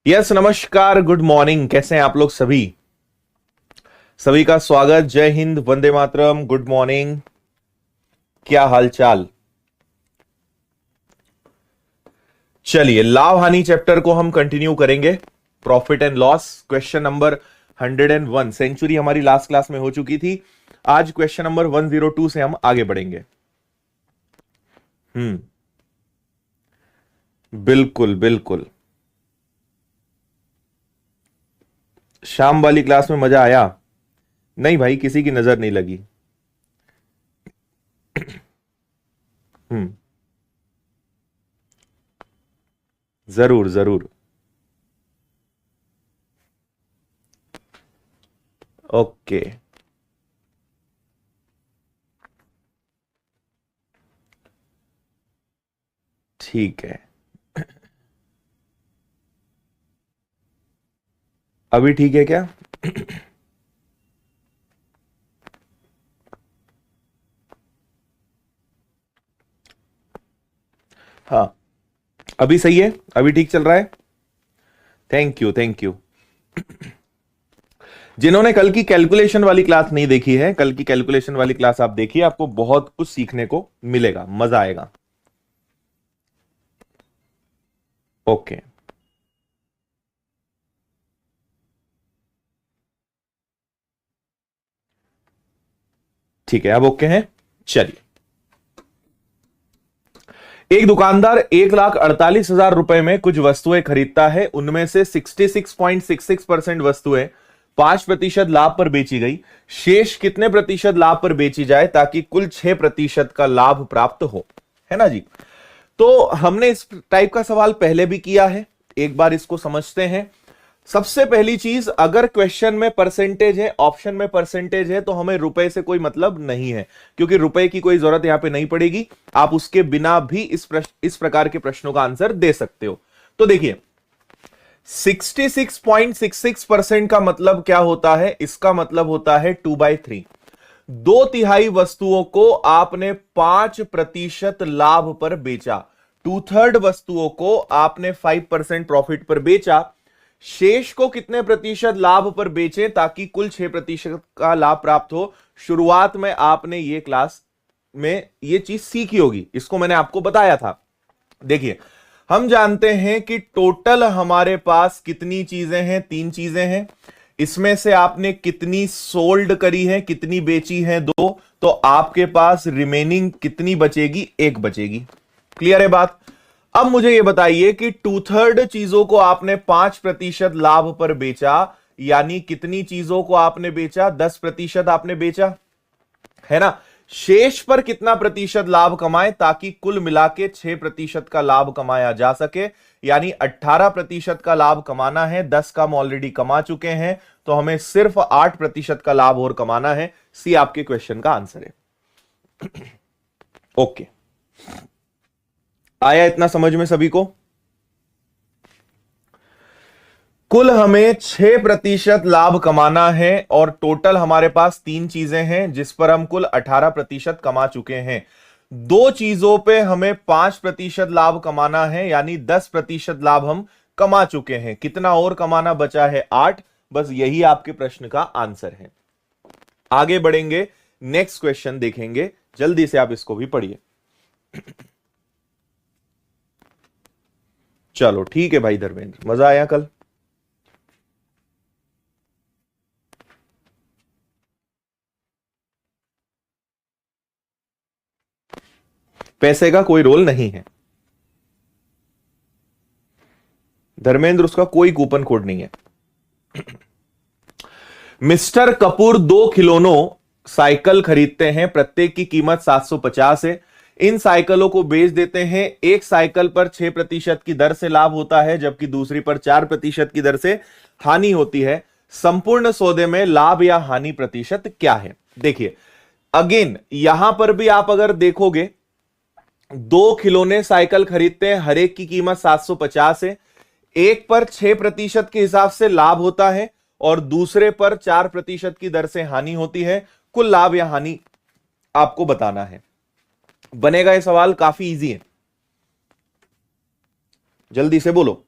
Yes नमस्कार, good morning. कैसे हैं आप लोग सभी का स्वागत। जय हिंद, वंदे मातरम, गुड मॉर्निंग। क्या हालचाल? चलिए, लाभ हानि चैप्टर को हम कंटिन्यू करेंगे। Profit and loss, question number 101। Century हमारी लास्ट क्लास में हो चुकी थी। आज क्वेश्चन नंबर 102 से हम आगे बढ़ेंगे। बिल्कुल बिल्कुल। शाम वाली क्लास में मजा आया? नहीं भाई, किसी की नजर नहीं लगी। जरूर जरूर। ओके, ठीक है। अभी ठीक है क्या? हाँ, अभी सही है, अभी ठीक चल रहा है। Thank you thank you. जिन्होंने कल की कैलकुलेशन वाली क्लास नहीं देखी है, कल की कैलकुलेशन वाली क्लास आप देखिए, आपको बहुत कुछ सीखने को मिलेगा, मजा आएगा। ओके, ठीक है, अब ओके हैं। चलिए, एक दुकानदार 1,48,000 रुपए में कुछ वस्तुएं खरीदता है। उनमें से 66.66% वस्तुएं 5% लाभ पर बेची गई। शेष कितने प्रतिशत लाभ पर बेची जाए ताकि कुल 6% का लाभ प्राप्त हो? है ना जी। तो हमने इस टाइप का सवाल पहले भी किया है, एक बार इसको समझते हैं। सबसे पहली चीज, अगर क्वेश्चन में परसेंटेज है, ऑप्शन में परसेंटेज है, तो हमें रुपए से कोई मतलब नहीं है, क्योंकि रुपए की कोई जरूरत यहां पे नहीं पड़ेगी। आप उसके बिना भी इस प्रकार के प्रश्नों का आंसर दे सकते हो। तो देखिए, 66.66% का मतलब क्या होता है? इसका मतलब होता है 2/3। 2/3 वस्तुओं को आपने 5% लाभ पर बेचा। 2/3 वस्तुओं को आपने 5% प्रॉफिट पर बेचा। शेष को कितने प्रतिशत लाभ पर बेचें ताकि कुल 6% का लाभ प्राप्त हो? शुरुआत में आपने ये क्लास में ये चीज सीखी होगी, इसको मैंने आपको बताया था। देखिए, हम जानते हैं कि टोटल हमारे पास कितनी चीजें हैं? 3 चीजें हैं। इसमें से आपने कितनी सोल्ड करी है, कितनी बेची है? 2। तो आपके पास रिमेनिंग कितनी बचेगी? 1 बचेगी। क्लियर है बात? अब मुझे यह बताइए कि 2/3 चीजों को आपने 5% लाभ पर बेचा, यानी कितनी चीजों को आपने बेचा? 10% आपने बेचा, है ना। शेष पर कितना प्रतिशत लाभ कमाए ताकि कुल मिला के 6% का लाभ कमाया जा सके, यानी 18% का लाभ कमाना है। 10 का हम ऑलरेडी कमा चुके हैं, तो हमें सिर्फ 8% का लाभ और कमाना है। सी आपके क्वेश्चन का आंसर है। ओके, आया इतना समझ में सभी को? कुल हमें 6% लाभ कमाना है और टोटल हमारे पास 3 चीजें हैं जिस पर हम कुल 18% कमा चुके हैं। 2 चीजों पे हमें 5% लाभ कमाना है, यानी 10% लाभ हम कमा चुके हैं। कितना और कमाना बचा है? 8। बस यही आपके प्रश्न का आंसर है। आगे बढ़ेंगे, नेक्स्ट क्वेश्चन देखेंगे। जल्दी से आप इसको भी पढ़िए। चलो ठीक है भाई धर्मेंद्र, मजा आया कल? पैसे का कोई रोल नहीं है धर्मेंद्र, उसका कोई कूपन कोड नहीं है। मिस्टर कपूर 2 खिलौनों साइकिल खरीदते हैं, प्रत्येक की कीमत 750 है। इन साइकिलों को बेच देते हैं। एक साइकिल पर 6% की दर से लाभ होता है, जबकि दूसरी पर 4% की दर से हानि होती है। संपूर्ण सौदे में लाभ या हानि प्रतिशत क्या है? देखिए अगेन, यहां पर भी आप अगर देखोगे, 2 खिलौने साइकिल खरीदते हैं, हर एक की कीमत 750 है। एक पर 6% के हिसाब से लाभ होता है और दूसरे पर 4% की दर से हानि होती है। कुल लाभ या हानि आपको बताना है। बनेगा ये सवाल, काफी इजी है, जल्दी से बोलो।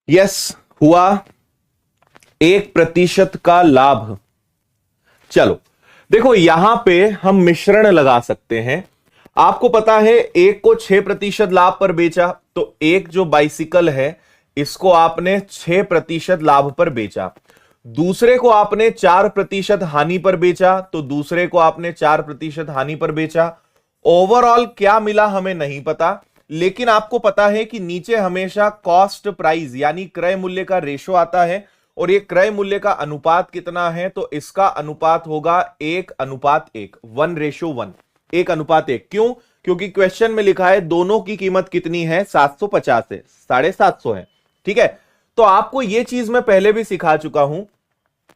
यस, हुआ 1% का लाभ। चलो देखो, यहां पे हम मिश्रण लगा सकते हैं। आपको पता है एक को 6% लाभ पर बेचा, तो एक जो बाइसिकल है इसको आपने 6% लाभ पर बेचा। दूसरे को आपने 4% हानि पर बेचा, तो दूसरे को आपने 4% हानि पर बेचा। ओवरऑल क्या मिला हमें नहीं पता, लेकिन आपको पता है कि नीचे हमेशा कॉस्ट प्राइस यानी क्रय मूल्य का रेशो आता है, और ये क्रय मूल्य का अनुपात कितना है? तो इसका अनुपात होगा 1:1, 1:1, 1:1। क्यों? क्योंकि क्वेश्चन में लिखा है दोनों की कीमत कितनी है? 750 है, 750 है। ठीक है, तो आपको यह चीज मैं पहले भी सिखा चुका हूं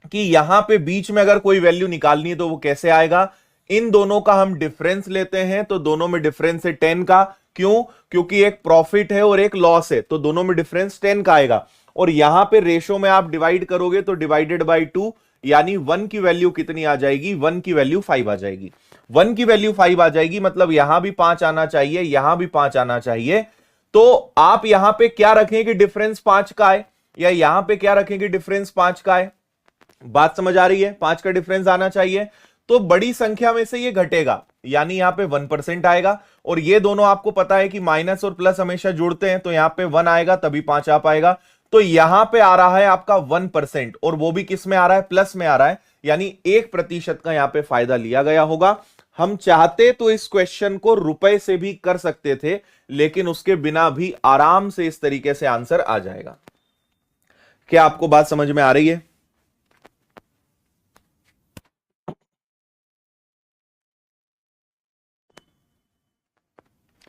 कि यहां पे बीच में अगर कोई वैल्यू निकालनी है तो वो कैसे आएगा? इन दोनों का हम डिफरेंस लेते हैं, तो दोनों में डिफरेंस है 10 का। क्यों? क्योंकि एक प्रॉफिट है और एक लॉस है, तो दोनों में डिफरेंस 10 का आएगा। और यहां पे रेशो में आप डिवाइड करोगे तो डिवाइडेड बाई 2, यानी 1 की वैल्यू कितनी आ जाएगी? 1 की वैल्यू 5 आ जाएगी। 1 की वैल्यू 5 आ जाएगी, मतलब यहां भी 5 आना चाहिए, यहां भी 5 आना चाहिए। तो आप यहां पे क्या रखें कि डिफरेंस 5 का है, या यहां पे क्या रखेंगे डिफरेंस 5 का है? बात समझ आ रही है? 5 का डिफरेंस आना चाहिए, तो बड़ी संख्या में से ये घटेगा, यानी यहां पे 1% आएगा। और ये दोनों आपको पता है कि माइनस और प्लस हमेशा जुड़ते हैं, तो यहां पे 1 आएगा तभी 5 आ पाएगा। तो यहां पे आ रहा है आपका 1%, और वो भी किस में आ रहा है? प्लस में आ रहा है, यानी 1% का यहां पे फायदा लिया गया होगा। हम चाहते तो इस क्वेश्चन को रुपए से भी कर सकते थे, लेकिन उसके बिना भी आराम से इस तरीके से आंसर आ जाएगा। क्या आपको बात समझ में आ रही है?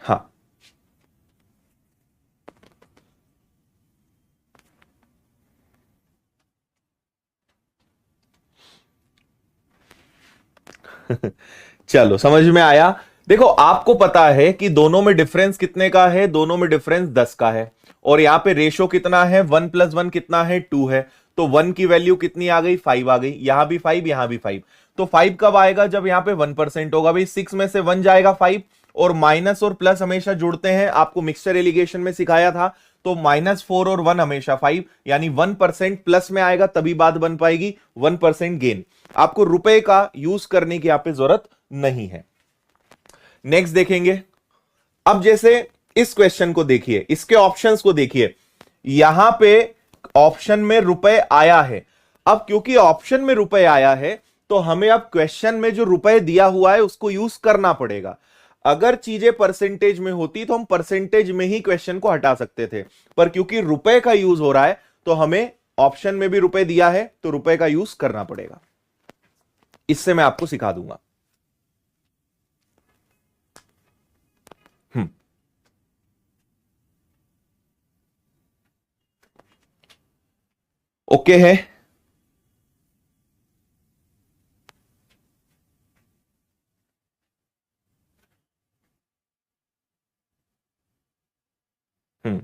हाँ। चलो समझ में आया। देखो आपको पता है कि दोनों में डिफरेंस कितने का है? दोनों में डिफरेंस 10 का है, और यहां पे रेशो कितना है? 1 + 1 कितना है? 2 है। तो 1 की वैल्यू कितनी आ गई? 5 आ गई। यहां भी 5, यहां भी 5। तो 5 कब आएगा, जब यहां पे 1% होगा। भाई 6 में से 1 जाएगा 5, और माइनस और प्लस हमेशा जुड़ते हैं, आपको मिक्सचर एलिगेशन में सिखाया था। तो -4 और 1 हमेशा 5, यानी 1% प्लस में आएगा तभी बात बन पाएगी, 1% गेन। आपको रुपए का यूज करने की यहां पे जरूरत नहीं है। नेक्स्ट देखेंगे। अब जैसे इस क्वेश्चन को देखिए, इसके ऑप्शंस को देखिए, यहां पे ऑप्शन में रुपए आया है। अब क्योंकि ऑप्शन में रुपए आया है तो हमें अब क्वेश्चन में जो रुपए दिया हुआ है उसको यूज करना पड़ेगा। अगर चीजें परसेंटेज में होती तो हम परसेंटेज में ही क्वेश्चन को हटा सकते थे, पर क्योंकि रुपए का यूज हो रहा है तो हमें ऑप्शन में भी रुपए दिया है तो रुपए का यूज करना पड़ेगा। इससे मैं आपको सिखा दूंगा। ओके है। हम्म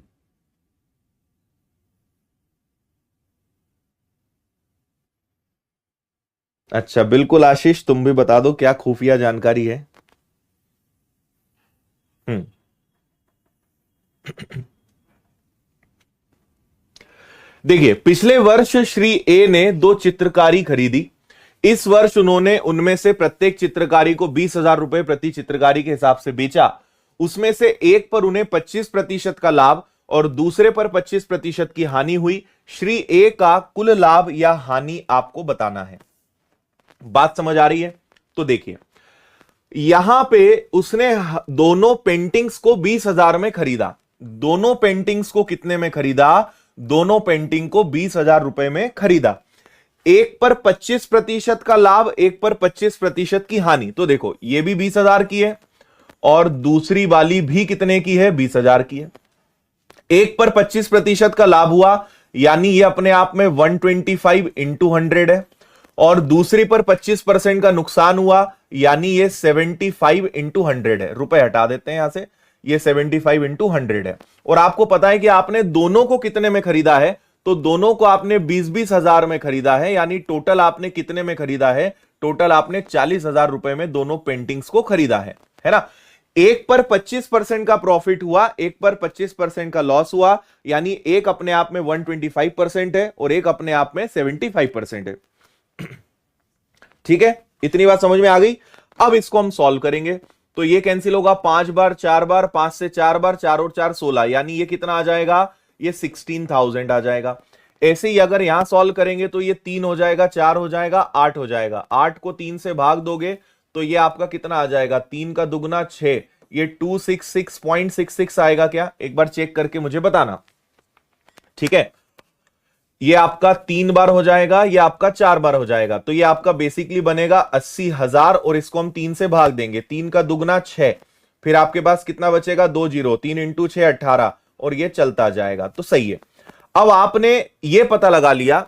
अच्छा, बिल्कुल आशीष, तुम भी बता दो क्या खुफिया जानकारी है। हम्म देखिए, पिछले वर्ष श्री ए ने 2 चित्रकारी खरीदी। इस वर्ष उन्होंने उनमें से प्रत्येक चित्रकारी को 20,000 रुपए प्रति चित्रकारी के हिसाब से बेचा। उसमें से एक पर उन्हें 25% का लाभ और दूसरे पर 25% की हानि हुई। श्री ए का कुल लाभ या हानि आपको बताना है। बात समझ आ रही है? तो देखिए, यहां पे उसने दोनों पेंटिंग्स को 20,000 में खरीदा। दोनों पेंटिंग्स को कितने में खरीदा? दोनों पेंटिंग को 20,000 रुपए में खरीदा। एक पर 25% का लाभ, एक पर 25% की हानि। तो देखो, ये भी 20,000 की है और दूसरी वाली भी कितने की है? 20,000 की है। एक पर 25% का लाभ हुआ, यानी ये अपने आप में 125 इंटू 100 है, और दूसरी पर 25% का नुकसान हुआ, यानी ये 75 इंटू 100 है। रुपए हटा देते हैं यहां से, ये 75 इंटू 100 है। और आपको पता है कि आपने दोनों को कितने में खरीदा है? तो दोनों को आपने 20-20 हजार में खरीदा है, यानी टोटल आपने कितने में खरीदा है? टोटल आपने 40,000 रुपए में दोनों पेंटिंग्स को खरीदा है ना। एक पर 25% का प्रॉफिट हुआ, एक पर 25% का लॉस हुआ, यानी एक अपने आप में 125% है और एक अपने आप में 75% है। ठीक है, इतनी बात समझ में आ गई। अब इसको हम सॉल्व करेंगे तो ये कैंसिल होगा 5 बार, 4 बार, 5 से 4 बार, 4 और 4 16, यानी ये कितना आ जाएगा? ये 16,000 आ जाएगा। ऐसे ही अगर यहां सॉल्व करेंगे तो ये 3 हो जाएगा, 4 हो जाएगा, 8 हो जाएगा। 8 को 3 से भाग दोगे तो ये आपका कितना आ जाएगा? 3 का दुगना 6, ये 266.66 आएगा क्या? एक बार चेक करके मुझे बताना। ठीक है, ये आपका 3 बार हो जाएगा, ये आपका 4 बार हो जाएगा। तो ये आपका बेसिकली बनेगा 80,000 और इसको हम 3 से भाग देंगे। 3 का दुगना 6, फिर आपके पास कितना बचेगा? 2 जीरो, 3 इंटू 6 18, और ये चलता जाएगा। तो सही है। अब आपने ये पता लगा लिया।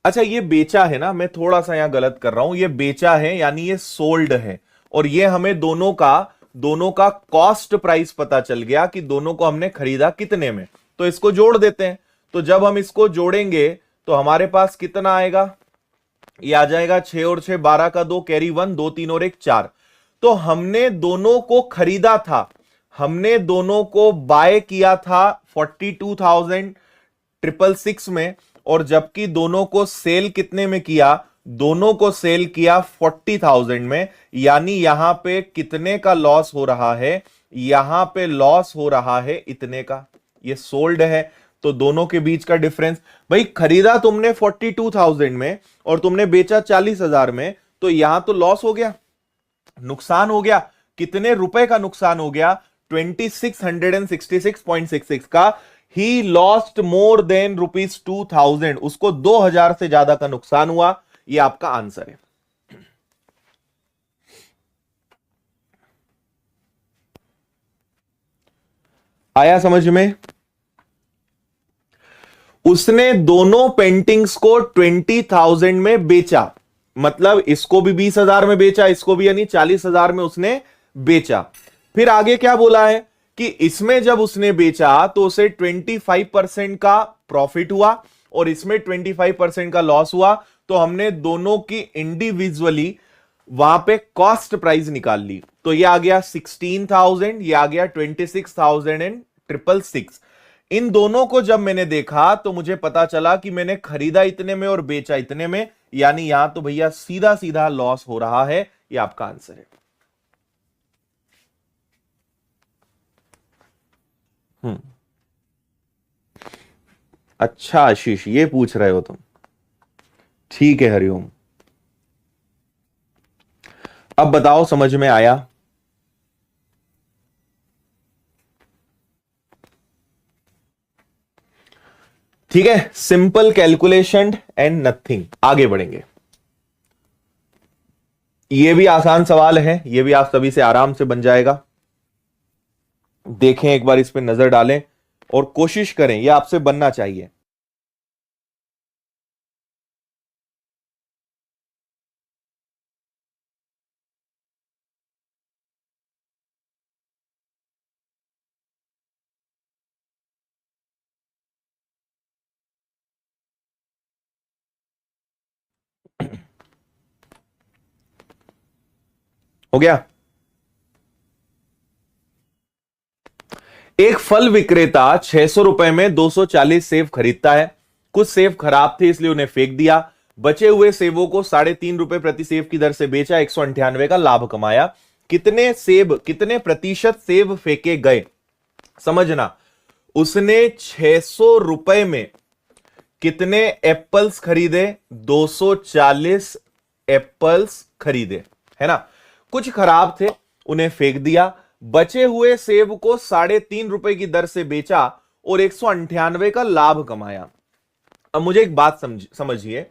अच्छा, ये बेचा है ना, मैं थोड़ा सा यहां गलत कर रहा हूं। ये बेचा है यानी ये सोल्ड है, और ये हमें दोनों का कॉस्ट प्राइस पता चल गया कि दोनों को हमने खरीदा कितने में। तो इसको जोड़ देते हैं। तो जब हम इसको जोड़ेंगे तो हमारे पास कितना आएगा? ये आ जाएगा 6 और 6 12 का 2 कैरी 1, 2 3 और 1 4। तो हमने दोनों को खरीदा था, हमने दोनों को बाय किया था 42,666 में, और जबकि दोनों को सेल कितने में किया? दोनों को सेल किया 40,000 में। यानी यहां पे कितने का लॉस हो रहा है? यहां पे लॉस हो रहा है इतने का। ये सोल्ड है तो दोनों के बीच का डिफरेंस, भाई खरीदा तुमने 42,000 में और तुमने बेचा 40,000 में, तो यहां तो लॉस हो गया, नुकसान हो गया। कितने रुपए का नुकसान हो गया? 2666.66 का। ही लॉस्ट मोर देन ₹2,000, उसको 2,000 से ज्यादा का नुकसान हुआ। ये आपका आंसर है। आया समझ में? उसने दोनों पेंटिंग्स को 20,000 में बेचा, मतलब इसको भी 20,000 में बेचा, इसको भी, यानी 40,000 में उसने बेचा। फिर आगे क्या बोला है कि इसमें जब उसने बेचा तो उसे 25% का प्रॉफिट हुआ और इसमें 25% का लॉस हुआ। तो हमने दोनों की इंडिविजुअली वहां पे कॉस्ट प्राइस निकाल ली। तो ये आ गया 16,000, ये आ गया 26,000 एंड 666। इन दोनों को जब मैंने देखा तो मुझे पता चला कि मैंने खरीदा इतने में और बेचा इतने में, यानी यहां तो भैया सीधा सीधा लॉस हो रहा है। ये आपका आंसर है। हम्म। अच्छा आशीष, ये पूछ रहे हो तुम? ठीक है हरिओम। अब बताओ, समझ में आया? ठीक है, सिंपल कैलकुलेशन एंड नथिंग। आगे बढ़ेंगे। ये भी आसान सवाल है, ये भी आप सभी से आराम से बन जाएगा। देखें, एक बार इस पे नजर डालें और कोशिश करें, ये आपसे बनना चाहिए। हो गया। एक फल विक्रेता 600 रुपए में 240 सेब खरीदता है। कुछ सेब खराब थे इसलिए उन्हें फेंक दिया। बचे हुए सेबों को 3.5 रुपए प्रति सेब की दर से बेचा, 198 का लाभ कमाया। कितने प्रतिशत सेब फेंके गए? समझना, उसने 600 रुपए में कितने एप्पल्स खरीदे? 240 एप्पल्स खरीदे, है ना। कुछ खराब थे, उन्हें फेंक दिया। बचे हुए सेब को 3.5 रुपए की दर से बेचा और 198 का लाभ कमाया। अब मुझे एक बात समझिए,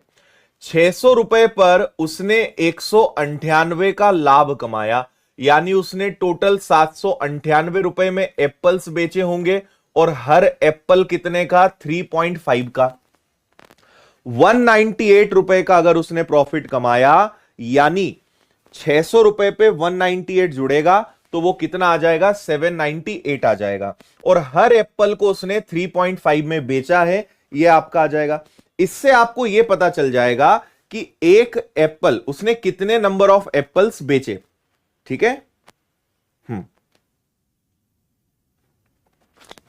600 रुपए पर उसने 198 का लाभ कमाया, यानी उसने टोटल 798 रुपए में एप्पल्स बेचे होंगे। और हर एप्पल कितने का? 3.5 का। 198 रुपए का अगर उसने प्रॉफिट कमाया, यानी 600 रुपए पे 198 जुड़ेगा तो वो कितना आ जाएगा? 798 आ जाएगा। और हर एप्पल को उसने 3.5 में बेचा है, ये आपका आ जाएगा। इससे आपको यह पता चल जाएगा कि एक एप्पल उसने कितने नंबर ऑफ एप्पल्स बेचे। ठीक है। हम्म।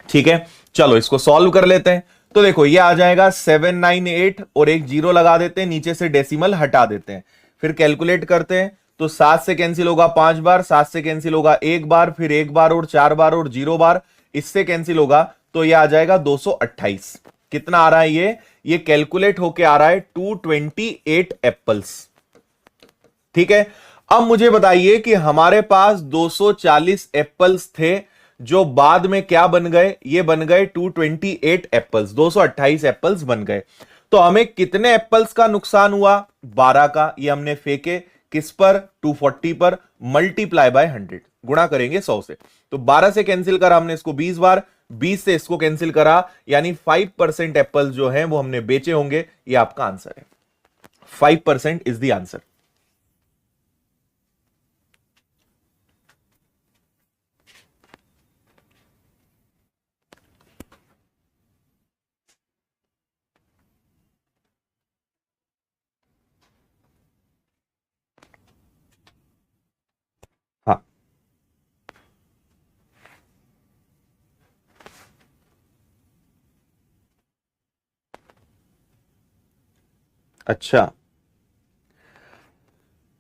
ठीक है, चलो इसको सॉल्व कर लेते हैं। तो देखो, ये आ जाएगा 798 और एक जीरो लगा देते हैं, नीचे से डेसिमल हटा देते हैं, फिर कैलकुलेट करते हैं। तो 7 से कैंसिल होगा 5 बार, 7 से कैंसिल होगा एक बार, फिर एक बार और 4 बार और 0 बार, इससे कैंसिल होगा। तो ये आ जाएगा 228। कितना आ रहा है ये कैलकुलेट होके आ रहा है 228 एप्पल्स। ठीक है। अब मुझे बताइए कि हमारे पास 240 एप्पल्स थे जो बाद में क्या बन गए? ये बन गए 228 एप्पल्स, 228 एप्पल्स बन गए। तो हमें कितने एप्पल्स का नुकसान हुआ? 12 का। ये हमने फेंके किस पर? 240 पर। मल्टीप्लाई बाय 100, गुणा करेंगे 100 से। तो 12 से कैंसिल करा हमने इसको 20 बार, 20 से इसको कैंसिल करा, यानी 5% एप्पल जो है वो हमने बेचे होंगे। ये आपका आंसर है। 5% इज द आंसर। हाँ। अच्छा,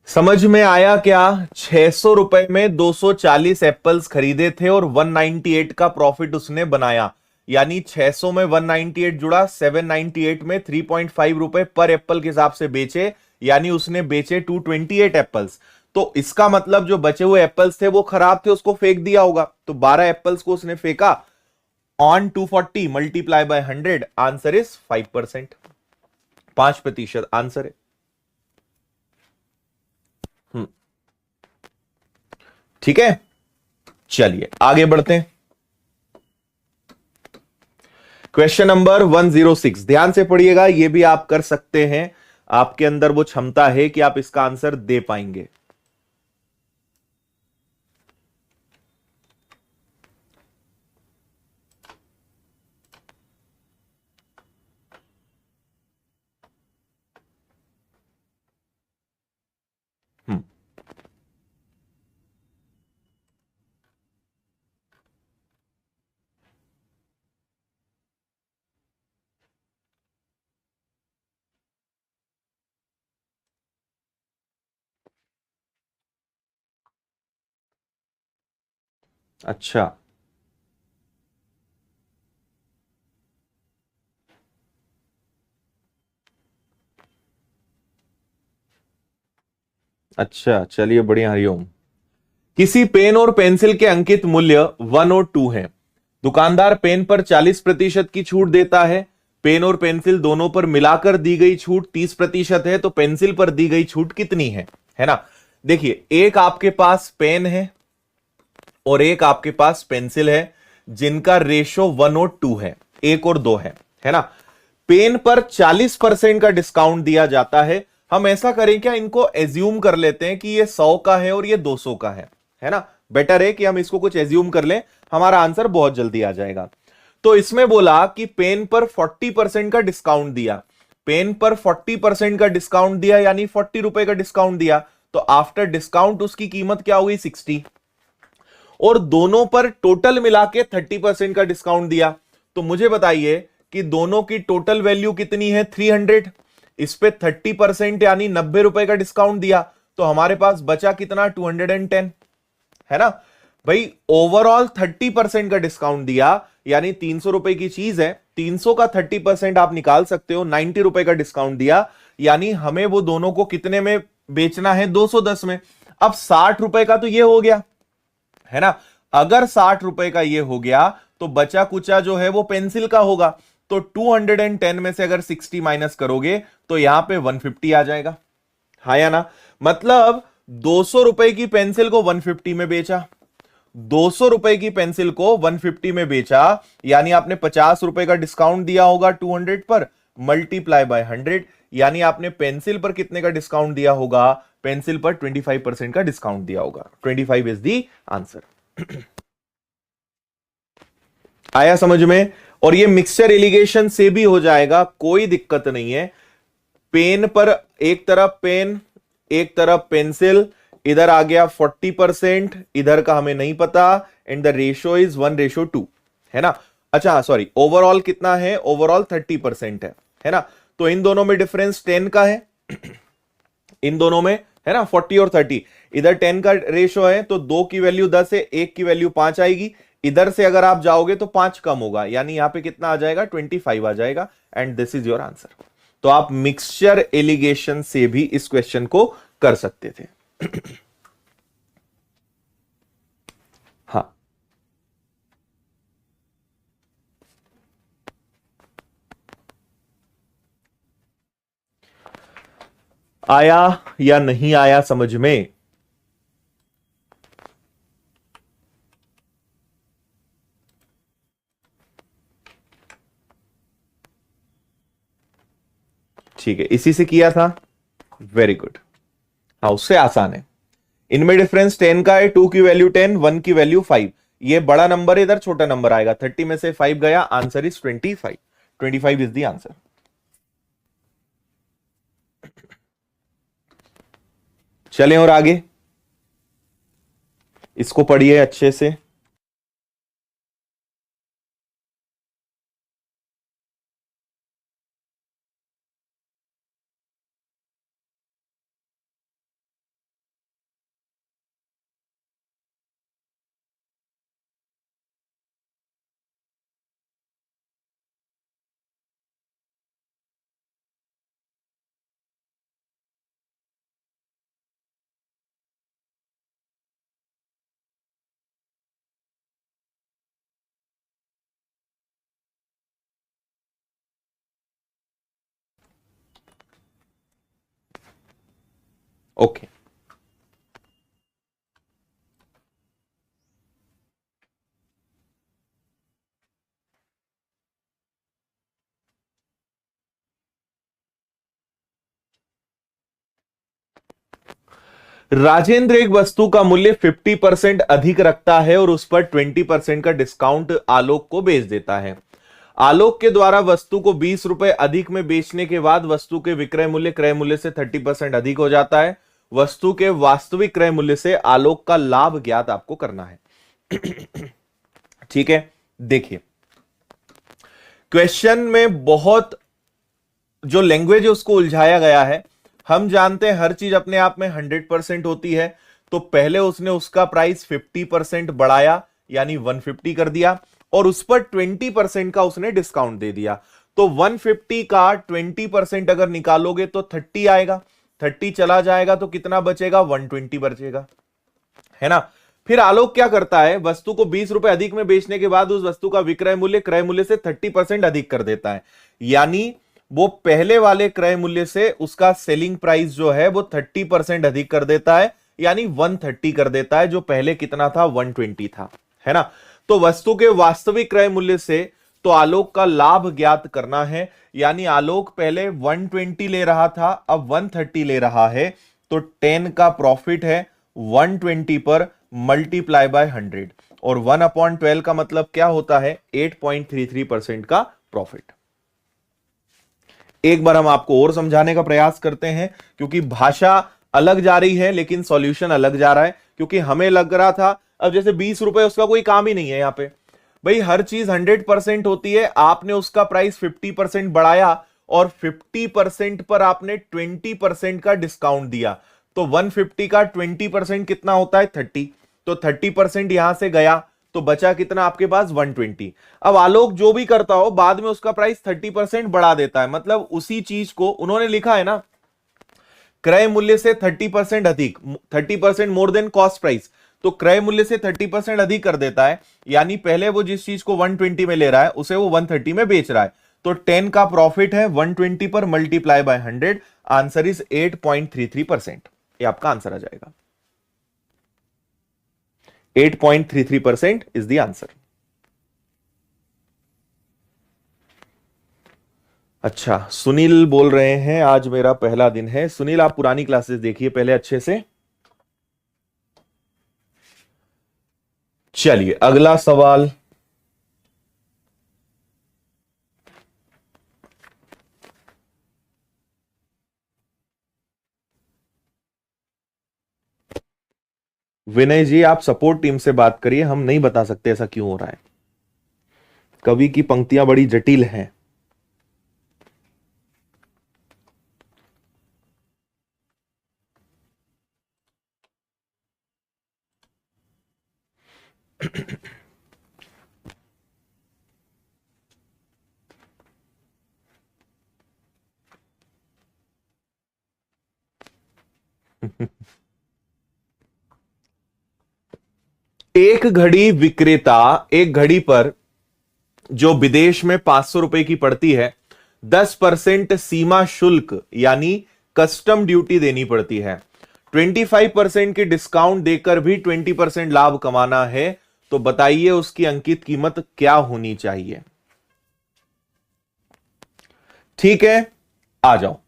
समझ में आया क्या? 600 रुपए में 240 एप्पल्स खरीदे थे और 198 का प्रॉफिट उसने बनाया, यानी 600 में 198 जुड़ा, 798 में 3.5 रुपए पर एप्पल के हिसाब से बेचे, यानी उसने बेचे 228 एप्पल्स। तो इसका मतलब जो बचे हुए एप्पल्स थे वो खराब थे, उसको फेंक दिया होगा। तो 12 एप्पल्स को उसने फेंका on 240 multiply by 100, answer is 5%। 5% answer है। हम्म। ठीक है, चलिए आगे बढ़ते हैं। क्वेश्चन नंबर 106, ध्यान से पढ़िएगा, यह भी आप कर सकते हैं। आपके अंदर वो क्षमता है कि आप इसका आंसर दे पाएंगे। अच्छा अच्छा, चलिए बढ़िया। हरिओम। किसी पेन और पेंसिल के अंकित मूल्य 1 और 2 हैं। दुकानदार पेन पर 40% की छूट देता है। पेन और पेंसिल दोनों पर मिलाकर दी गई छूट 30% है, तो पेंसिल पर दी गई छूट कितनी है ना। देखिए, एक आपके पास पेन है और एक आपके पास पेंसिल है, जिनका रेशो 1 और 2 है, 1 और 2 है ना। पेन पर 40% का डिस्काउंट दिया जाता है। हम ऐसा करें क्या, इनको एज्यूम कर लेते हैं कि ये 100 का है और ये 200 का है ना। बेटर है कि हम इसको कुछ एज्यूम कर लें, हमारा आंसर बहुत जल्दी आ जाएगा। तो इसमें बोला कि पेन पर 40% का डिस्काउंट दिया। पेन पर 40% का डिस्काउंट दिया यानी 40 रुपए का डिस्काउंट दिया, तो आफ्टर डिस्काउंट उसकी कीमत क्या हुई, 60। और दोनों पर टोटल मिला के 30% का डिस्काउंट दिया। तो मुझे बताइए कि दोनों की टोटल वैल्यू कितनी है, 300। इस पे 30% यानी 90 रुपए का डिस्काउंट दिया, तो हमारे पास बचा कितना, 210, है ना भाई। ओवरऑल 30% का डिस्काउंट दिया यानी 300 रुपए की चीज है, 300 का 30% आप निकाल सकते हो, 90 रुपए का डिस्काउंट दिया यानी हमें वो दोनों को कितने में बेचना है, 210 में। अब 60 रुपए का तो ये हो गया, है ना। अगर 60 रुपए का ये हो गया तो बचा कुचा जो है वो पेंसिल का होगा। तो 210 में से अगर 60 माइनस करोगे तो यहां पे 150 आ जाएगा, हाँ या ना। मतलब 200 रुपए की पेंसिल को 150 में बेचा, 200 रुपए की पेंसिल को 150 में बेचा, यानी आपने 50 रुपए का डिस्काउंट दिया होगा 200 पर, मल्टीप्लाई बाय 100, यानी आपने पेंसिल पर कितने का डिस्काउंट दिया होगा, पेंसिल पर 25% का डिस्काउंट दिया होगा। 25 इज दी आंसर। आया समझ में। और ये मिक्सचर एलिगेशन से भी हो जाएगा, कोई दिक्कत नहीं है। पेन पर एक तरफ पेन एक तरफ पेंसिल, इधर आ गया 40%, इधर का हमें नहीं पता, एंड द रेशियो इज 1:2, है ना। अच्छा सॉरी, ओवरऑल कितना है, ओवरऑल 30% है ना। तो इन दोनों में डिफरेंस 10 का है, इन दोनों में, है ना, 40 और 30। इधर 10 का रेशियो है तो 2 की वैल्यू 10 है, 1 की वैल्यू 5 आएगी। इधर से अगर आप जाओगे तो 5 कम होगा, यानी यहां पे कितना आ जाएगा, 25 आ जाएगा। And this is your answer. तो आप मिक्सचर एलिगेशन से भी इस क्वेश्चन को कर सकते थे। हाँ, आया या नहीं आया समझ में। ठीक है, इसी से किया था, वेरी गुड। हाँ, उससे आसान है। इनमें डिफरेंस 10 का है, 2 की वैल्यू 10, 1 की वैल्यू 5। ये बड़ा नंबर है, इधर छोटा नंबर आएगा, 30 में से 5 गया, answer is 25। 25 is the answer. चलें और आगे, इसको पढ़िए अच्छे से। ओके, राजेंद्र एक वस्तु का मूल्य 50% अधिक रखता है और उस पर 20% का डिस्काउंट आलोक को बेच देता है। आलोक के द्वारा वस्तु को 20 रुपए अधिक में बेचने के बाद वस्तु के विक्रय मूल्य क्रय मूल्य से 30% अधिक हो जाता है। वस्तु के वास्तविक क्रय मूल्य से आलोक का लाभ ज्ञात आपको करना है। ठीक है, देखिए क्वेश्चन में बहुत जो लैंग्वेज है उसको उलझाया गया है। हम जानते हैं हर चीज अपने आप में 100% होती है, तो पहले उसने उसका प्राइस 50% बढ़ाया, यानी 150 कर दिया, और उस पर 20% का उसने डिस्काउंट दे दिया। तो 150 का 20% अगर निकालोगे तो 30 आएगा, 30 चला जाएगा तो कितना बचेगा, 120 बचेगा, है ना। फिर आलोक क्या करता है, वस्तु को 20 रुपए अधिक में बेचने के बाद उस वस्तु का विक्रय मूल्य क्रय मूल्य से 30% अधिक कर देता है, यानी वो पहले वाले क्रय मूल्य से उसका सेलिंग प्राइस जो है वो 30% अधिक कर देता है, यानी 130 कर देता है, जो पहले कितना था, 120 था, है ना। तो वस्तु के वास्तविक क्रय मूल्य से तो आलोक का लाभ ज्ञात करना है, यानी आलोक पहले 120 ले रहा था, अब 130 ले रहा है, तो 10 का प्रॉफिट है 120 पर मल्टीप्लाई बाय 100, और 1/12 का मतलब क्या होता है, 8.33% का प्रॉफिट। एक बार हम आपको और समझाने का प्रयास करते हैं, क्योंकि भाषा अलग जा रही है लेकिन सॉल्यूशन अलग जा रहा है, क्योंकि हमें लग रहा था अब जैसे 20 रुपए उसका कोई काम ही नहीं है, यहां पे भाई हर चीज 100% होती है, आपने उसका प्राइस 50% बढ़ाया और 50% पर आपने 20% का डिस्काउंट दिया, तो 150 का 20% कितना होता है, 30, तो 30% यहां से गया तो बचा कितना आपके पास, 120। अब आलोक जो भी करता हो बाद में उसका प्राइस 30% बढ़ा देता है, मतलब उसी चीज को उन्होंने लिखा है ना, क्रय मूल्य से 30% अधिक, 30% मोर देन कॉस्ट प्राइस, तो क्रय मूल्य से 30% अधिक कर देता है, यानी पहले वो जिस चीज को 120 में ले रहा है उसे वो 130 में बेच रहा है, तो 10 का प्रॉफिट है 120 पर मल्टीप्लाई बाय 100, आंसर इज 8.33%। ये आपका आंसर आ जाएगा, 8.33% इज द आंसर। अच्छा, सुनील बोल रहे हैं आज मेरा पहला दिन है। सुनील आप पुरानी क्लासेस देखिए पहले अच्छे से। चलिए अगला सवाल, विनय जी आप सपोर्ट टीम से बात करिए, हम नहीं बता सकते ऐसा क्यों हो रहा है, कवि की पंक्तियां बड़ी जटिल हैं। एक घड़ी विक्रेता एक घड़ी पर जो विदेश में 500 रुपए की पड़ती है 10% सीमा शुल्क यानी कस्टम ड्यूटी देनी पड़ती है, 25% की डिस्काउंट देकर भी 20% लाभ कमाना है, तो बताइए उसकी अंकित कीमत क्या होनी चाहिए। ठीक है, आ जाओ।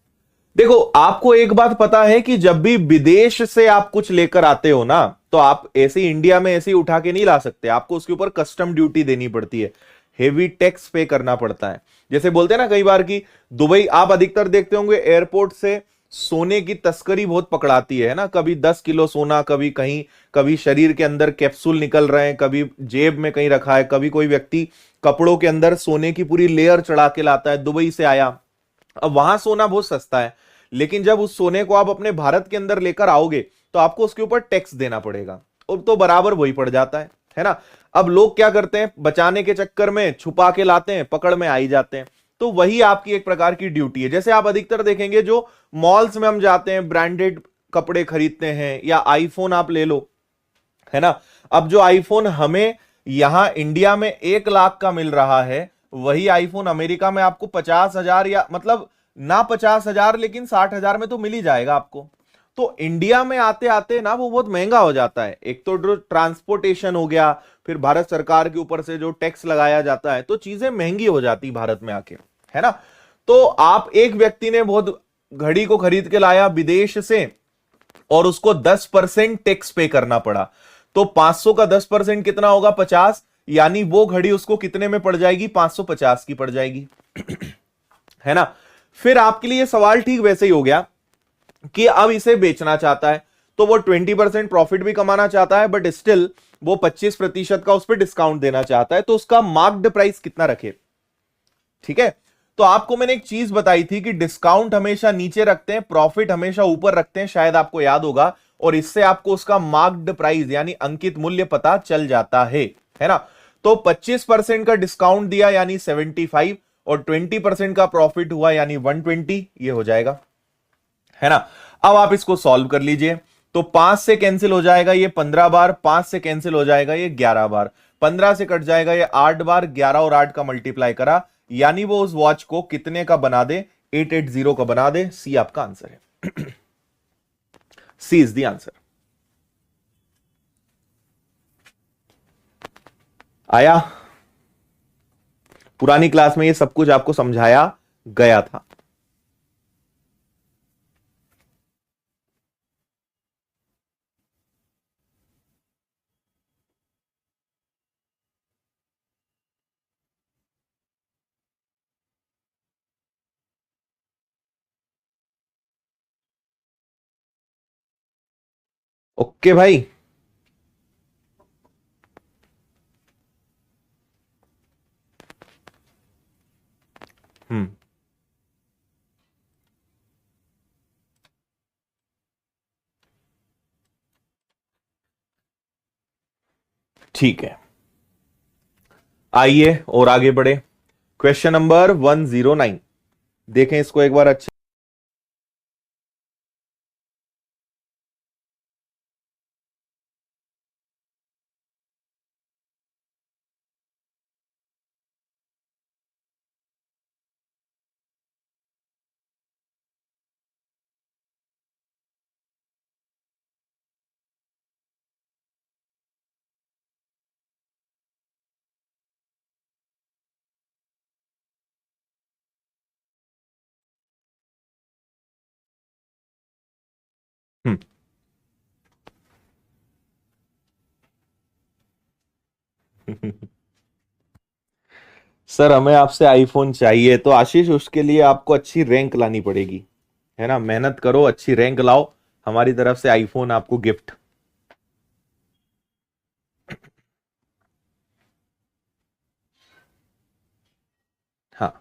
देखो आपको एक बात पता है कि जब भी विदेश से आप कुछ लेकर आते हो ना, तो आप ऐसे इंडिया में ऐसे ही उठा के नहीं ला सकते, आपको उसके ऊपर कस्टम ड्यूटी देनी पड़ती है, हेवी टैक्स पे करना पड़ता है। जैसे बोलते हैं ना कई बार कि दुबई, आप अधिकतर देखते होंगे एयरपोर्ट से सोने की तस्करी बहुत पकड़ाती है ना, कभी 10 किलो सोना, कभी कहीं, कभी शरीर के अंदर कैप्सूल निकल रहे हैं, कभी जेब में कहीं रखा है, कभी कोई व्यक्ति कपड़ों के अंदर सोने की पूरी लेयर चढ़ा के लाता है, दुबई से आया। अब वहां सोना बहुत सस्ता है, लेकिन जब उस सोने को आप अपने भारत के अंदर लेकर आओगे तो आपको उसके ऊपर टैक्स देना पड़ेगा, और तो बराबर वही पड़ जाता है ना। अब लोग क्या करते हैं, बचाने के चक्कर में छुपा के लाते हैं, पकड़ में आई जाते हैं, तो वही आपकी एक प्रकार की ड्यूटी है। जैसे आप अधिकतर देखेंगे जो मॉल्स में हम जाते हैं, ब्रांडेड कपड़े खरीदते हैं, या आईफोन आप ले लो, है ना। अब जो आईफोन हमें यहां इंडिया में 1 लाख का मिल रहा है, वही आईफोन अमेरिका में आपको 50,000, या मतलब ना 50,000 लेकिन 60,000 में तो मिल ही जाएगा आपको। तो इंडिया में आते आते ना वो बहुत महंगा हो जाता है, एक तो जो ट्रांसपोर्टेशन हो गया, फिर भारत सरकार के ऊपर से जो टैक्स लगाया जाता है, तो चीजें महंगी हो जाती भारत में आके, है ना। तो आप, एक व्यक्ति ने बहुत घड़ी को खरीद के लाया विदेश से और उसको 10% टैक्स पे करना पड़ा, तो 500 का 10% कितना होगा, 50, यानी वो घड़ी उसको कितने में पड़ जाएगी, 550 की पड़ जाएगी, है ना। फिर आपके लिए सवाल ठीक वैसे ही हो गया कि अब इसे बेचना चाहता है, तो वो 20% प्रॉफिट भी कमाना चाहता है, बट स्टिल वो 25% का उस पर डिस्काउंट देना चाहता है, तो उसका मार्क्ड प्राइस कितना रखे। ठीक है, तो आपको मैंने एक चीज बताई थी कि डिस्काउंट हमेशा नीचे रखते हैं, प्रॉफिट हमेशा ऊपर रखते हैं, शायद आपको याद होगा, और इससे आपको उसका मार्क्ड प्राइस यानी अंकित मूल्य पता चल जाता है है ना। तो 25% का डिस्काउंट दिया यानी 75 और 20% का प्रॉफिट हुआ यानी 120, ये हो जाएगा, है ना। अब आप इसको सॉल्व कर लीजिए। तो 5 से कैंसिल हो जाएगा ये 15 बार, 5 से कैंसिल हो जाएगा ये 11 बार, 15 से कट जाएगा ये 8 बार, 11 और 8 का मल्टीप्लाई करा, यानी वो उस वॉच को कितने का बना दे, 880 का बना दे। सी आपका आंसर है। सी इज द आंसर। आया, पुरानी क्लास में ये सब कुछ आपको समझाया गया था। ओके भाई, हम्म, ठीक है, आइए और आगे बढ़े। क्वेश्चन नंबर 109, देखें इसको एक बार अच्छे। हम्म, सर हमें आपसे आईफोन चाहिए, तो आशीष उसके लिए आपको अच्छी रैंक लानी पड़ेगी, है ना। मेहनत करो, अच्छी रैंक लाओ, हमारी तरफ से आईफोन आपको गिफ्ट। हाँ,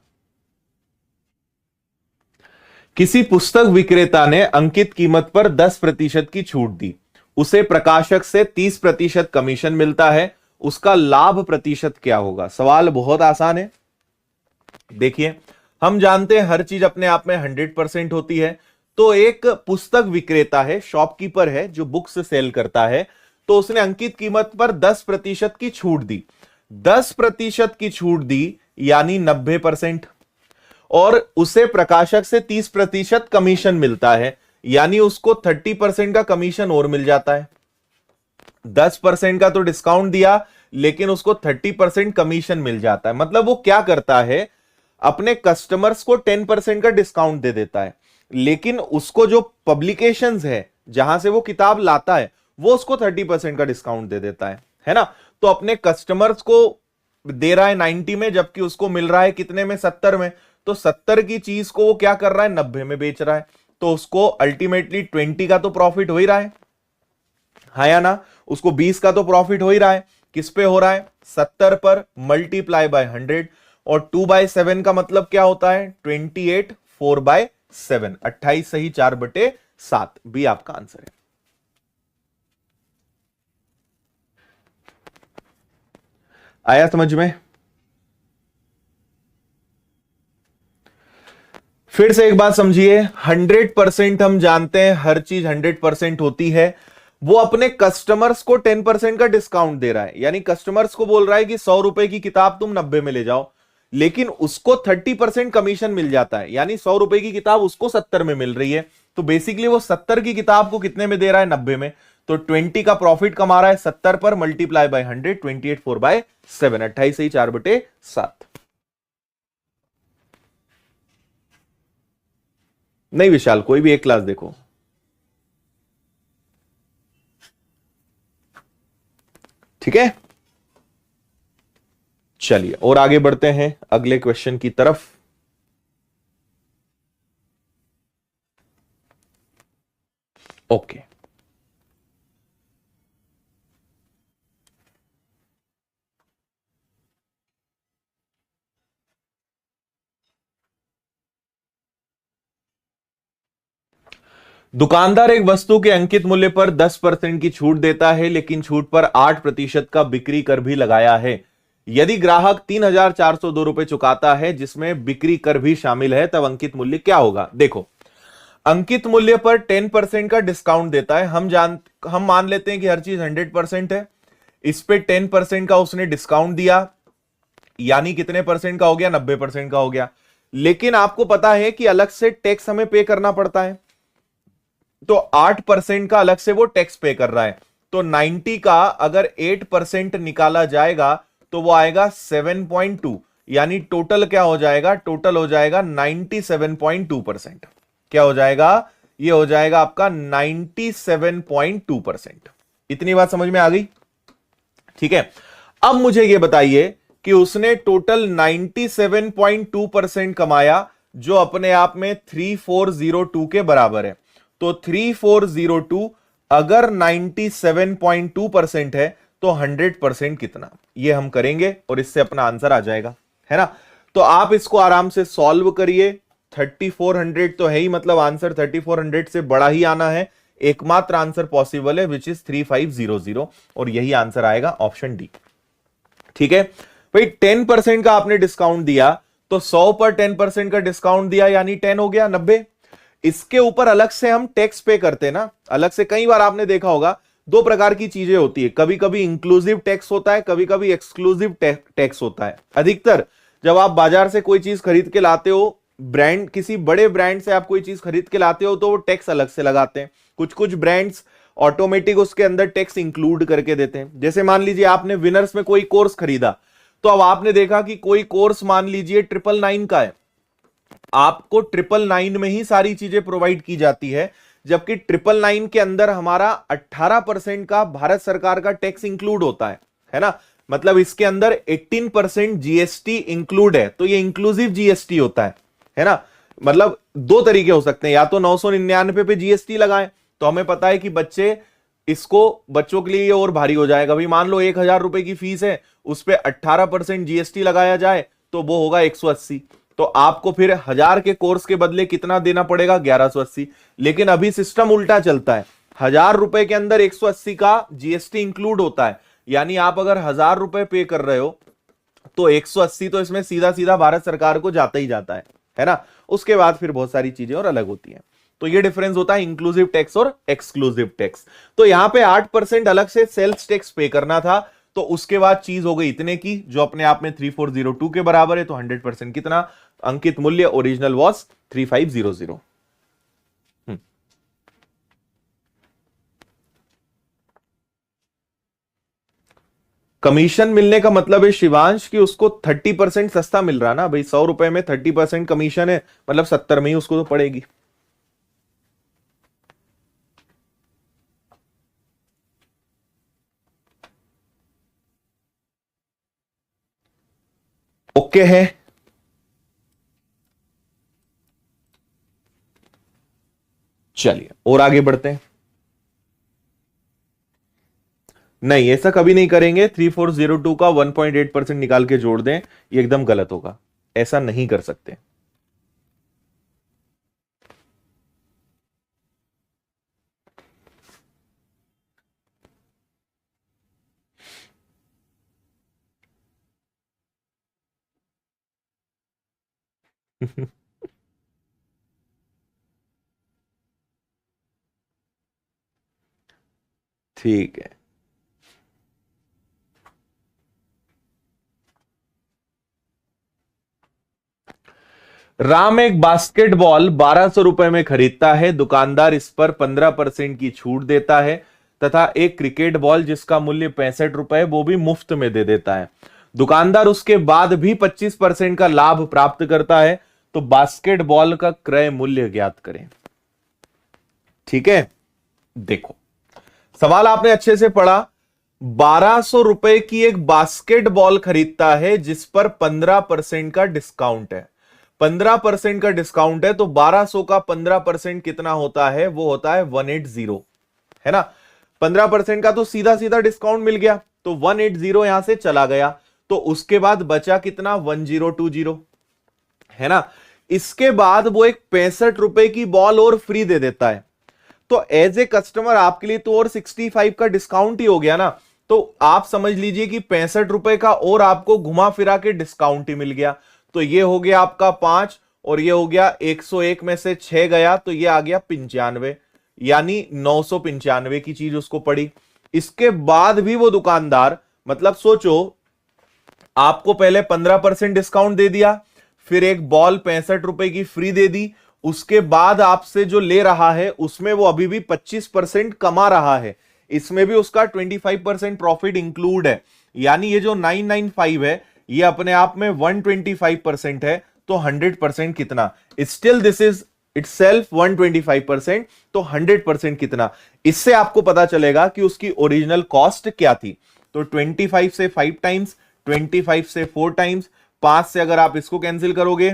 किसी पुस्तक विक्रेता ने अंकित कीमत पर 10% की छूट दी, उसे प्रकाशक से 30% कमीशन मिलता है, उसका लाभ प्रतिशत क्या होगा। सवाल बहुत आसान है। देखिए, हम जानते हैं हर चीज अपने आप में 100% होती है। तो एक पुस्तक विक्रेता है, शॉपकीपर है जो बुक्स सेल करता है, तो उसने अंकित कीमत पर 10% की छूट दी। 10% की छूट दी यानी 90%, और उसे प्रकाशक से 30% कमीशन मिलता है, यानी उसको 30% का कमीशन और मिल जाता है। 10% का तो डिस्काउंट दिया, लेकिन उसको 30% कमीशन मिल जाता है। मतलब वो क्या करता है, अपने कस्टमर्स को 10% का डिस्काउंट दे देता है, लेकिन उसको जो पब्लिकेशंस है जहां से वो किताब लाता है, वो उसको 30% का डिस्काउंट दे देता है ना। तो अपने कस्टमर्स को दे रहा है 90 में, जबकि उसको मिल रहा है कितने में, 70 में। तो 70 की चीज को वो क्या कर रहा है, 90 में बेच रहा है। तो उसको अल्टीमेटली 20 का तो प्रॉफिट हो ही रहा है, हाँ या ना। उसको 20 का तो प्रॉफिट हो ही रहा है। किस पे हो रहा है, 70 पर मल्टीप्लाई बाय 100, और 2/7 का मतलब क्या होता है, 28, 4/7, 28 सही 4/7, भी आपका आंसर है। आया समझ में। फिर से एक बात समझिए, 100% हम जानते हैं हर चीज 100% होती है। वो अपने कस्टमर्स को 10% का डिस्काउंट दे रहा है, यानी कस्टमर्स को बोल रहा है कि 100 रुपए की किताब तुम 90 में ले जाओ, लेकिन उसको 30% कमीशन मिल जाता है, यानी 100 रुपए की किताब उसको 70 में मिल रही है। तो बेसिकली वो 70 की किताब को कितने में दे रहा है, 90 में। तो 20 का प्रॉफिट कमा रहा है 70 पर, मल्टीप्लाई बाय 100, 28 4/7, 28 सही 4/7। नहीं विशाल, कोई भी एक क्लास देखो। ठीक है, चलिए और आगे बढ़ते हैं अगले क्वेश्चन की तरफ। ओके, दुकानदार एक वस्तु के अंकित मूल्य पर 10% की छूट देता है, लेकिन छूट पर 8% का बिक्री कर भी लगाया है। यदि ग्राहक 3,402 रुपए चुकाता है जिसमें बिक्री कर भी शामिल है, तब अंकित मूल्य क्या होगा? देखो, अंकित मूल्य पर 10% का डिस्काउंट देता है। हम मान लेते हैं कि हर चीज 100% है, इस पे 10% का उसने डिस्काउंट दिया, यानी कितने परसेंट का हो गया? 90% का हो गया। लेकिन आपको पता है कि अलग से टैक्स हमें पे करना पड़ता है, तो 8% का अलग से वो टैक्स पे कर रहा है। तो 90 का अगर 8% निकाला जाएगा तो वो आएगा 7.2, यानी टोटल क्या हो जाएगा? टोटल हो जाएगा 97.2%। क्या हो जाएगा? ये हो जाएगा आपका 97.2%। इतनी बात समझ में आ गई? ठीक है, अब मुझे ये बताइए कि उसने टोटल 97.2% कमाया, जो अपने आप में 3402 के बराबर है। तो 3402 अगर 97.2% है तो 100% कितना? ये हम करेंगे और इससे अपना आंसर आ जाएगा, है ना? तो आप इसको आराम से सॉल्व करिए। 3400 तो है ही, मतलब आंसर 3400 से बड़ा ही आना है। एकमात्र आंसर पॉसिबल है विच इज 3500, और यही आंसर आएगा ऑप्शन डी। ठीक है भाई, 10% का आपने डिस्काउंट दिया, तो 100 पर 10% का डिस्काउंट दिया यानी 10 हो गया 90। इसके ऊपर अलग से हम टैक्स पे करते हैं ना, अलग से। कई बार आपने देखा होगा दो प्रकार की चीजें होती है, कभी कभी इंक्लूसिव टैक्स होता है, कभी कभी एक्सक्लूसिव टैक्स होता है। अधिकतर जब आप बाजार से कोई चीज खरीद के लाते हो, ब्रांड, किसी बड़े ब्रांड से आप कोई चीज खरीद के लाते हो, तो वो टैक्स अलग से लगाते हैं। कुछ कुछ ब्रांड्स ऑटोमेटिक उसके अंदर टैक्स इंक्लूड करके देते हैं। जैसे मान लीजिए आपने विनर्स में कोई कोर्स खरीदा, तो अब आपने देखा कि कोई कोर्स मान लीजिए 999 का है, आपको 999 में ही सारी चीजें प्रोवाइड की जाती है, जबकि 999 के अंदर हमारा 18% का भारत सरकार का टैक्स इंक्लूड होता है ना? मतलब इसके अंदर 18% जीएसटी इंक्लूड है, तो ये इंक्लूसिव जीएसटी होता है ना? मतलब दो तरीके हो सकते हैं, या तो 999 पे जीएसटी लगाएं, तो हमें पता है कि बच्चों के लिए ये और भारी हो जाएगा। भाई मान लो 1,000 रुपए की फीस है, उस पर 18% जीएसटी लगाया जाए तो वो होगा 180, तो आपको फिर 1000 के कोर्स के बदले कितना देना पड़ेगा? 1180। लेकिन अभी सिस्टम उल्टा चलता है, 1000 रुपए के अंदर 180 का जीएसटी इंक्लूड होता है, यानी आप अगर 1000 रुपए पे कर रहे हो तो 180 तो इसमें सीधा सीधा भारत सरकार को जाता ही जाता है ना? उसके बाद फिर बहुत सारी चीजें और अलग होती हैं। तो ये डिफरेंस होता है इंक्लूसिव टैक्स और एक्सक्लूसिव टैक्स। तो यहां पे 8% अलग से सेल्स टैक्स पे करना था, तो उसके बाद चीज हो गई इतने की, जो अपने आप में 3402 के बराबर है। तो 100% कितना? अंकित मूल्य ओरिजिनल वॉज 3500। कमीशन मिलने का मतलब है शिवांश कि उसको 30% सस्ता मिल रहा ना भाई। 100 रुपए में 30% कमीशन है, मतलब 70 में ही उसको तो पड़ेगी। ओके है? चलिए और आगे बढ़ते हैं। नहीं, ऐसा कभी नहीं करेंगे। 3402 का 1.8% निकाल के जोड़ दें, ये एकदम गलत होगा, ऐसा नहीं कर सकते। ठीक है, राम एक बास्केटबॉल 1200 रुपए में खरीदता है। दुकानदार इस पर 15% की छूट देता है तथा एक क्रिकेट बॉल जिसका मूल्य 65 रुपए, वो भी मुफ्त में दे देता है। दुकानदार उसके बाद भी 25% का लाभ प्राप्त करता है। तो बास्केटबॉल का क्रय मूल्य ज्ञात करें। ठीक है, देखो सवाल आपने अच्छे से पढ़ा। 1200 रुपए की एक बास्केटबॉल खरीदता है जिस पर 15% का डिस्काउंट है। 15% का डिस्काउंट है, तो 1200 का 15% कितना होता है? वो होता है 180, है ना? 15% का तो सीधा सीधा डिस्काउंट मिल गया, तो 180 यहां से चला गया, तो उसके बाद बचा कितना? 1020, है ना? इसके बाद वो एक 65 रुपए की बॉल और फ्री दे देता है। तो एज ए कस्टमर आपके लिए तो और 65 का डिस्काउंट ही हो गया ना। तो आप समझ लीजिए कि 65 रुपए का और आपको घुमा फिरा के डिस्काउंट ही मिल गया। तो ये हो गया आपका 5 और ये हो गया 101 में से 6 गया तो ये आ गया 95, यानी 995 की चीज उसको पड़ी। इसके बाद भी वो दुकानदार, मतलब सोचो, आपको पहले 15% डिस्काउंट दे दिया, फिर एक बॉल 65 रुपए की फ्री दे दी, उसके बाद आपसे जो ले रहा है उसमें वो अभी भी 25% कमा रहा है, इसमें भी उसका 25% प्रॉफिट इंक्लूड है। यानी ये जो 995 है ये अपने आप में 125% है। तो 100% कितना? Still this is itself 125%। तो 100% कितना? इससे आपको पता चलेगा कि उसकी ओरिजिनल कॉस्ट क्या थी। तो 25 से 5 टाइम्स, 25 से 4 टाइम्स, 5 से अगर आप इसको कैंसिल करोगे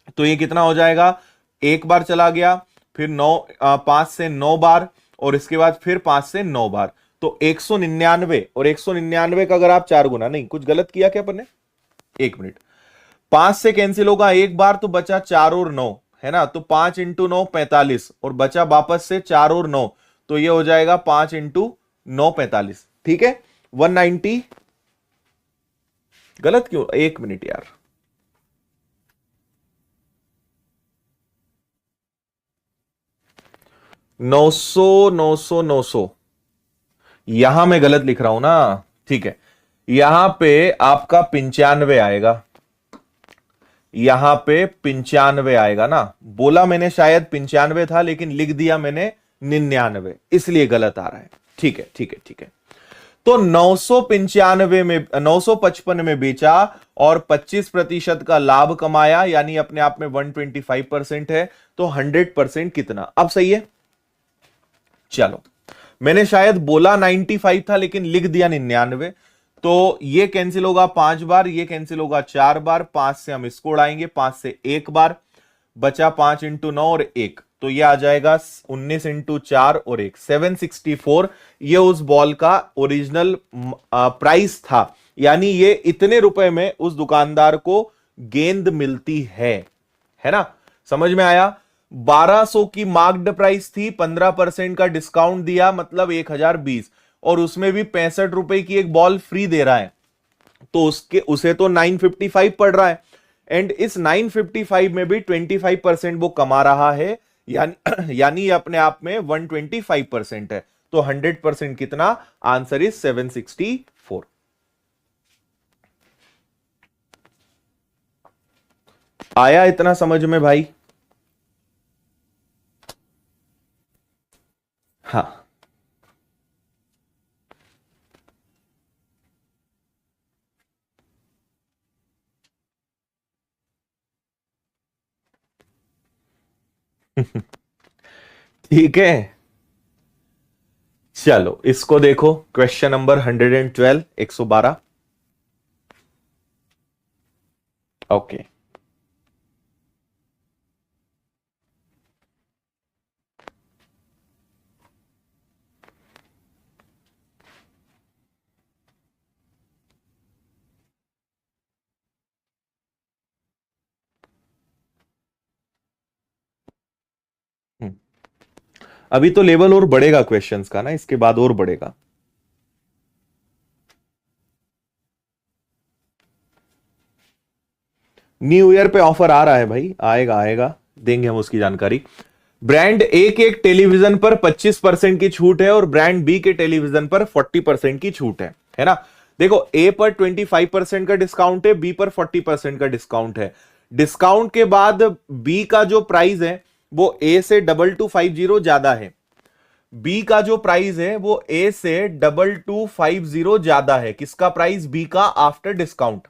तो ये कितना हो जाएगा? एक बार चला गया, फिर 5 से 9 बार, और इसके बाद फिर 5 से 9 बार। तो 199, और 199 का अगर आप 4 गुना, नहीं कुछ गलत किया क्या अपन ने? 1 मिनट, 5 से कैंसिल होगा एक बार तो बचा 4 और 9, है ना। तो 5 इंटू 9 45, और बचा वापस से 4 और 9, तो ये हो जाएगा 5 इंटू 9 45। ठीक है, 190। गलत क्यों? 1 मिनट यार, नौ सौ यहां मैं गलत लिख रहा हूं ना। ठीक है, यहां पे आपका 95 आएगा, यहां पे 95 आएगा ना। बोला मैंने शायद 95 था लेकिन लिख दिया मैंने 99, इसलिए गलत आ रहा है। ठीक है ठीक है ठीक है। तो 995 में, 955 में बेचा और 25% का लाभ कमाया, यानी अपने आप में 125% है। तो 100% कितना? अब सही है। चलो, मैंने शायद बोला 95 था लेकिन लिख दिया 99। तो ये कैंसिल होगा 5 बार, ये कैंसिल होगा 4 बार, 5 से हम इसको उड़ाएंगे, 5 से 1 बार, बचा 5 इंटू 9 और 1, तो ये आ जाएगा 19 इंटू 4 और 1, 764। ये उस बॉल का ओरिजिनल प्राइस था, यानी ये इतने रुपए में उस दुकानदार को गेंद मिलती है ना। समझ में आया? 1200 की मार्क्ड प्राइस थी, 15% का डिस्काउंट दिया, मतलब 1020, और उसमें भी 65 रुपए की एक बॉल फ्री दे रहा है, तो उसे तो 955 पड़ रहा है। एंड इस 955 में भी 25% वो कमा रहा है, यानी अपने आप में 125% है। तो 100% कितना? Answer is 764। आया इतना समझ में भाई? हाँ, ठीक है। चलो इसको देखो, क्वेश्चन नंबर 112, 112। ओके, अभी तो लेवल और बढ़ेगा क्वेश्चंस का ना, इसके बाद और बढ़ेगा। न्यू ईयर पे ऑफर आ रहा है भाई, आएगा आएगा, देंगे हम उसकी जानकारी। ब्रांड ए के टेलीविजन पर 25% की छूट है और ब्रांड बी के टेलीविजन पर 40% की छूट है ना। देखो, ए पर 25% का डिस्काउंट है, बी पर 40% का डिस्काउंट है। डिस्काउंट के बाद बी का जो प्राइस है वो ए से 2250 ज्यादा है, बी का जो प्राइस है वो ए से 2250 ज्यादा है। किसका प्राइस? बी का, आफ्टर डिस्काउंट।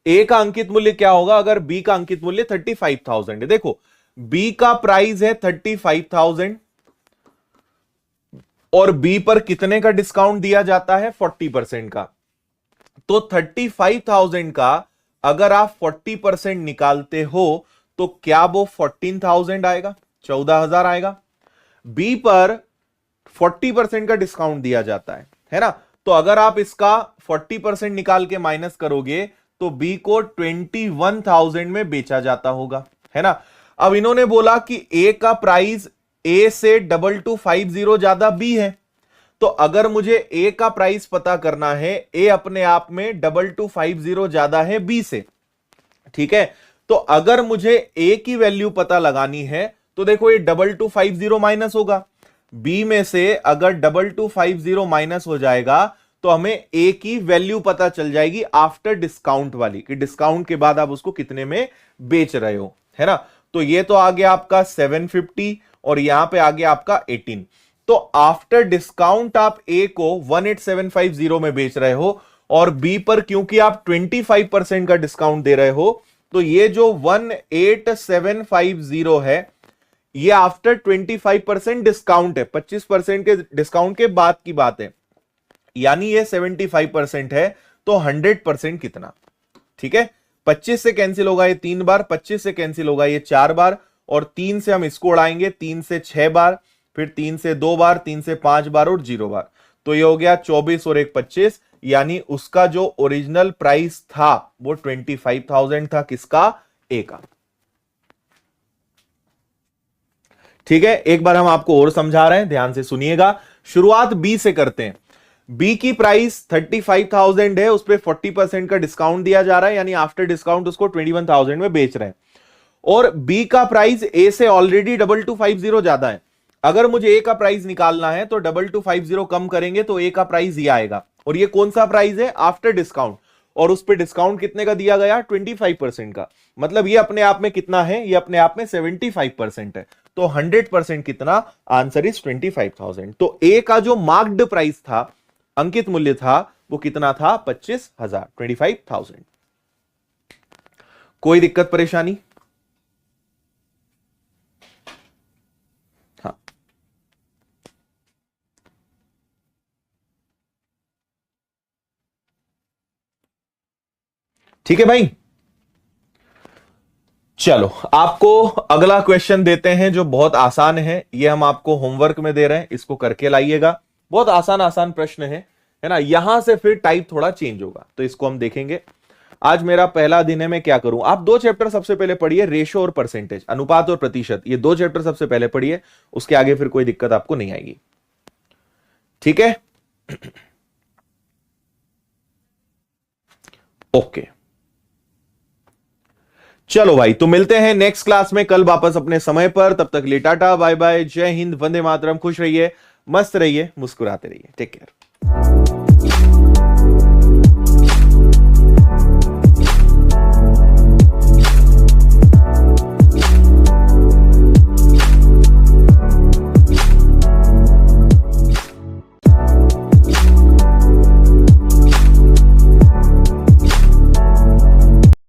ए का अंकित मूल्य क्या होगा अगर बी का अंकित मूल्य 35,000 है? देखो, बी का प्राइस है 35,000 और बी पर कितने का डिस्काउंट दिया जाता है? 40% का। तो 35,000 का अगर आप 40% निकालते हो तो क्या वो 14,000 आएगा? 14,000 आएगा। बी पर 40% का डिस्काउंट दिया जाता है ना। तो अगर आप इसका 40% निकाल के माइनस करोगे तो बी को 21,000 में बेचा जाता होगा, है ना। अब इन्होंने बोला कि ए का प्राइस ए से 2250 ज्यादा बी है। तो अगर मुझे ए का प्राइस पता करना है, ए अपने आप में 2250 ज्यादा है बी से, ठीक है। तो अगर मुझे ए की वैल्यू पता लगानी है तो देखो ये 2250 माइनस होगा, बी में से अगर 2250 माइनस हो जाएगा तो हमें ए की वैल्यू पता चल जाएगी आफ्टर डिस्काउंट वाली, कि डिस्काउंट के बाद आप उसको कितने में बेच रहे हो, है ना। तो ये तो आ गया आपका 750 और यहां पे आ गया आपका 18। तो आफ्टर डिस्काउंट आप ए को 18750 में बेच रहे हो और बी पर क्योंकि आप 25% का डिस्काउंट दे रहे हो, तो ये जो 18750 है ये आफ्टर 25% डिस्काउंट है, 25% के डिस्काउंट के बाद की बात है, यानी ये 75% है। तो 100% कितना, ठीक है। 25 से कैंसिल होगा ये 3 बार, 25 से कैंसिल होगा ये 4 बार, और 3 से हम इसको उड़ाएंगे, 3 से 6 बार, फिर 3 से 2 बार, 3 से 5 बार और 0 बार। तो ये हो गया 24 और 1 25, यानी उसका जो ओरिजिनल प्राइस था वो 25,000 था, किसका, ए का। ठीक है, एक बार हम आपको और समझा रहे हैं, ध्यान से सुनिएगा। शुरुआत बी से करते हैं। बी की प्राइस 35,000 है, उस पर 40% का डिस्काउंट दिया जा रहा है, यानी आफ्टर डिस्काउंट उसको 21,000 में बेच रहे हैं। और बी का प्राइस ए से ऑलरेडी 2250 ज्यादा है। अगर मुझे ए का प्राइस निकालना है तो 2250 कम करेंगे तो ए का प्राइस ये आएगा, और ये कौन सा प्राइस है, आफ्टर डिस्काउंट, और उस पर डिस्काउंट कितने का दिया गया, 25% का। मतलब ये अपने आप में कितना है, ये अपने आप में 75% है। तो 100% कितना, आंसर इज 25,000। तो ए का जो मार्क्ड प्राइस था, अंकित मूल्य था, वो कितना था, 25,000, 25,000। कोई दिक्कत परेशानी? हाँ, ठीक है भाई। चलो आपको अगला क्वेश्चन देते हैं जो बहुत आसान है, ये हम आपको होमवर्क में दे रहे हैं, इसको करके लाइएगा। बहुत आसान आसान प्रश्न है ना। यहां से फिर टाइप थोड़ा चेंज होगा, तो इसको हम देखेंगे। आज मेरा पहला दिन है, मैं क्या करूं, आप 2 चैप्टर सबसे पहले पढ़िए, रेशो और परसेंटेज, अनुपात और प्रतिशत, ये 2 चैप्टर सबसे पहले पढ़िए, उसके आगे फिर कोई दिक्कत आपको नहीं आएगी, ठीक है। ओके, चलो भाई, तो मिलते हैं नेक्स्ट क्लास में कल वापस अपने समय पर। तब तक लिए टाटा बाय बाय, जय हिंद, वंदे मातरम, खुश रहिए, मस्त रहिए, मुस्कुराते रहिए, टेक केयर।